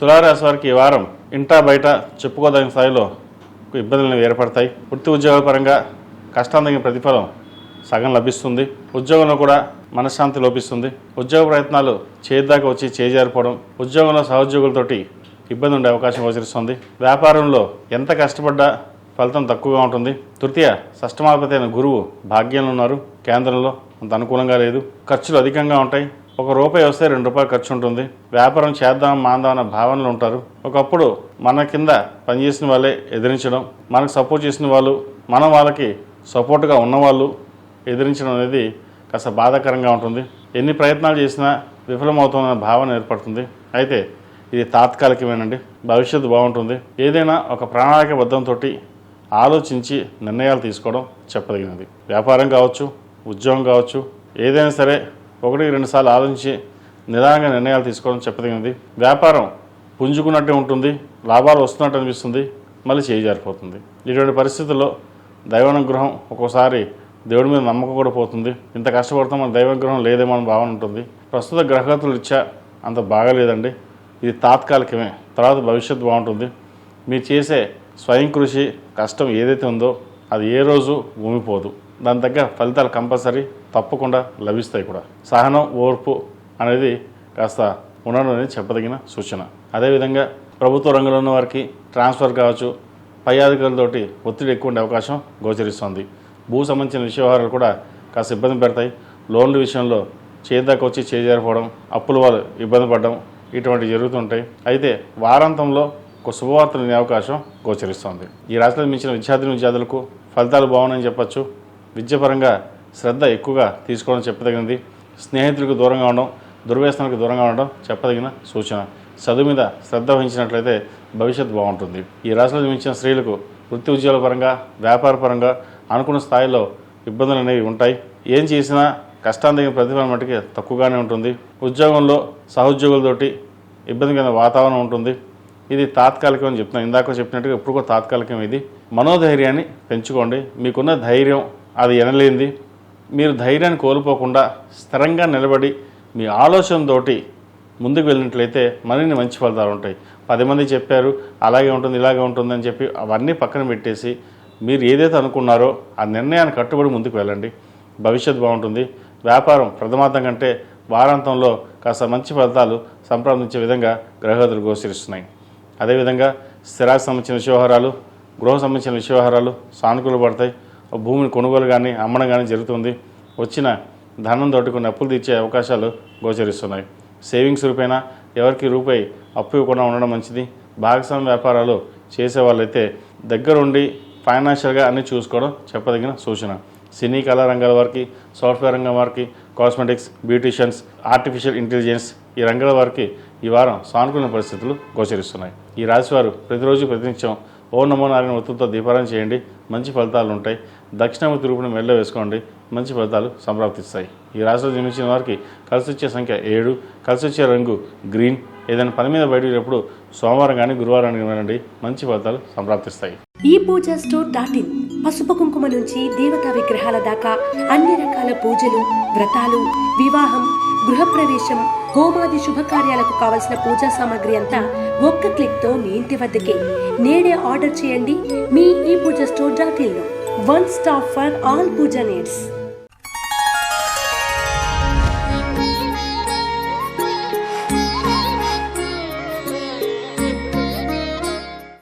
తులారాశి వారికి ఈ వారం ఇంటా బయట చెప్పుకోదగిన స్థాయిలో ఇబ్బందులు ఏర్పడతాయి. వృత్తి ఉద్యోగ పరంగా కష్టానికి ప్రతిఫలం సగం లభిస్తుంది. ఉద్యోగంలో కూడా మనశ్శాంతి లోపిస్తుంది. ఉద్యోగ ప్రయత్నాలు చేద్దాకా వచ్చి చేజారిపోవడం, ఉద్యోగంలో సహోద్యోగులతోటి ఇబ్బంది ఉండే అవకాశం గోచరిస్తుంది. వ్యాపారంలో ఎంత కష్టపడ్డా ఫలితం తక్కువగా ఉంటుంది. తృతీయ షష్టమాధిపతి అయిన గురువు భాగ్యంలో ఉన్నారు. కేంద్రంలో అంత అనుకూలంగా లేదు. ఖర్చులు అధికంగా ఉంటాయి. ₹1 వస్తే ₹2 ఖర్చు ఉంటుంది. వ్యాపారం చేద్దాం మాందాం అన్న భావనలు ఉంటారు. ఒకప్పుడు మన కింద పనిచేసిన వాళ్ళే ఎదిరించడం, మనకు సపోర్ట్ చేసిన వాళ్ళు, మనం వాళ్ళకి సపోర్ట్గా ఉన్నవాళ్ళు ఎదిరించడం అనేది కాస్త బాధాకరంగా ఉంటుంది. ఎన్ని ప్రయత్నాలు చేసినా విఫలమవుతుందన్న భావన ఏర్పడుతుంది. అయితే ఇది తాత్కాలికమేనండి. భవిష్యత్తు బాగుంటుంది. ఏదైనా ఒక ప్రణాళికబద్ధంతో ఆలోచించి నిర్ణయాలు తీసుకోవడం చెప్పదగినది. వ్యాపారం కావచ్చు, ఉద్యోగం కావచ్చు, ఏదైనా సరే 1-2 సార్లు ఆలోచించి నిదానంగా నిర్ణయాలు తీసుకోవడం చెప్పదగినది. వ్యాపారం పుంజుకున్నట్టే ఉంటుంది, లాభాలు వస్తున్నట్టు అనిపిస్తుంది, మళ్ళీ చేజారిపోతుంది. ఇటువంటి పరిస్థితుల్లో దైవానుగ్రహం ఒక్కోసారి దేవుడి మీద నమ్మకం కూడా పోతుంది. ఇంత కష్టపడతాం మన దైవానుగ్రహం లేదేమో అని భావన ఉంటుంది. ప్రస్తుత గ్రహగతులు ఇచ్చా అంత బాగాలేదండి. ఇది తాత్కాలికమే. తర్వాత భవిష్యత్తు బాగుంటుంది. మీరు చేసే స్వయం కృషి కష్టం ఏదైతే ఉందో అది ఏ రోజు భూమిపోదు. దాని తగ్గ ఫలితాలు కంపల్సరీ తప్పకుండా లభిస్తాయి కూడా. సహనం, ఓర్పు అనేది కాస్త ఉండడం అనేది చెప్పదగిన సూచన. అదేవిధంగా ప్రభుత్వ రంగంలో ఉన్న వారికి ట్రాన్స్ఫర్ కావచ్చు, పై అధికారులతోటి ఒత్తిడి ఎక్కువ ఉండే అవకాశం గోచరిస్తుంది. భూ సంబంధించిన వ్యవహారాలు కూడా కాస్త ఇబ్బంది పెడతాయి. లోన్ల విషయంలో చేద్దాకా వచ్చి చేజారిపోవడం, అప్పుల వాళ్ళు ఇబ్బంది పడడం ఇటువంటివి జరుగుతుంటాయి. అయితే వారాంతంలో ఒక శుభవార్తలు వినే అవకాశం గోచరిస్తుంది. ఈ రాశిలో మించిన విద్యార్థులకు ఫలితాలు బాగున్నాయని చెప్పచ్చు. విద్యాపరంగా శ్రద్ధ ఎక్కువగా తీసుకోవడం చెప్పదగినది. స్నేహితులకు దూరంగా ఉండడం, దుర్వ్యసనాలకు దూరంగా ఉండడం చెప్పదగిన సూచన. చదువు మీద శ్రద్ధ వహించినట్లయితే భవిష్యత్తు బాగుంటుంది. ఈ రాశిలో జన్మించిన స్త్రీలకు వృత్తి ఉద్యోగాల పరంగా, వ్యాపార పరంగా అనుకున్న స్థాయిలో ఇబ్బందులు అనేవి ఉంటాయి. ఏం చేసినా కష్టానికి ప్రతిఫలం మటుకి తక్కువగానే ఉంటుంది. ఉద్యోగంలో సహోద్యోగులతోటి ఇబ్బందికరమైన వాతావరణం ఉంటుంది. ఇది తాత్కాలికం అని చెప్తున్నాను. ఇందాక చెప్పినట్టుగా ఇప్పుడు కూడా తాత్కాలికం. ఇది మనోధైర్యాన్ని పెంచుకోండి. మీకున్న ధైర్యం అది ఎనలేనిది. మీరు ధైర్యాన్ని కోల్పోకుండా స్థిరంగా నిలబడి మీ ఆలోచనతోటి ముందుకు వెళ్ళినట్లయితే మరిన్ని మంచి ఫలితాలు ఉంటాయి. 10 మంది చెప్పారు అలాగే ఉంటుంది ఇలాగే ఉంటుంది అని చెప్పి అవన్నీ పక్కన పెట్టేసి మీరు ఏదైతే అనుకున్నారో ఆ నిర్ణయాన్ని కట్టుబడి ముందుకు వెళ్ళండి. భవిష్యత్తు బాగుంటుంది. వ్యాపారం ప్రథమార్థం కంటే వారాంతంలో కాస్త మంచి ఫలితాలు సంప్రాప్తించే విధంగా గ్రహగతులు గోచరిస్తున్నాయి. అదేవిధంగా స్థిరాస్తి సంబంధించిన వ్యవహారాలు, గృహ సంబంధించిన వ్యవహారాలు సానుకూల పడతాయి. భూమిని కొనుగోలు కానీ అమ్మడం కానీ జరుగుతుంది. వచ్చిన ధనం తోటి కొన్ని అప్పులు తీర్చే అవకాశాలు గోచరిస్తున్నాయి. సేవింగ్స్ రూపేనా ఎవరికి రూపాయి అప్పు ఇవ్వకుండా ఉండడం మంచిది. భాగస్వామ్య వ్యాపారాలు చేసే వాళ్ళైతే దగ్గరుండి ఫైనాన్షియల్గా అన్నీ చూసుకోవడం చెప్పదగిన సూచన. సినీ కళా రంగాల వారికి, సాఫ్ట్వేర్ రంగం వారికి, కాస్మెటిక్స్, బ్యూటీషియన్స్, ఆర్టిఫిషియల్ ఇంటెలిజెన్స్ ఈ రంగాల వారికి ఈ వారం సానుకూల పరిస్థితులు గోచరిస్తున్నాయి. ఈ రాశివారు ప్రతిరోజు ప్రతినిత్యం ఓం నమో నారాయణ ఒత్తులతో దీపారాధన చేయండి. మంచి ఫలితాలు ఉంటాయి. దక్షిణామూర్తి రూపుని మెడలో వేసుకోండి. మంచి ఫలితాలు సంప్రాప్తిస్తాయి. ఈ రాశిలో జన్మించిన వారికి కలిసి వచ్చే సంఖ్య 7, కలిసి వచ్చే రంగు గ్రీన్. ఏదైనా పని మీద బయటకు సోమవారం కానీ గురువారం కానీ వెళ్ళండి. మంచి ఫలితాలు సంప్రాప్తిస్తాయి. ఈ పూజా స్టోర్.in పసుపు కుంకుమ నుంచి దేవతా విగ్రహాల దాకా అన్ని రకాల పూజలు, వ్రతాలు, వివాహం, గృహప్రవేశం, హోమాది శుభకార్యాలకు కావలసిన పూజా సామాగ్రి అంతా ఒక్క క్లిక్తో మీ ఇంటి వద్దకే. నేడే ఆర్డర్ చేయండి మీ ఈ పూజా స్టోర్.in లో. One stop for all puja needs.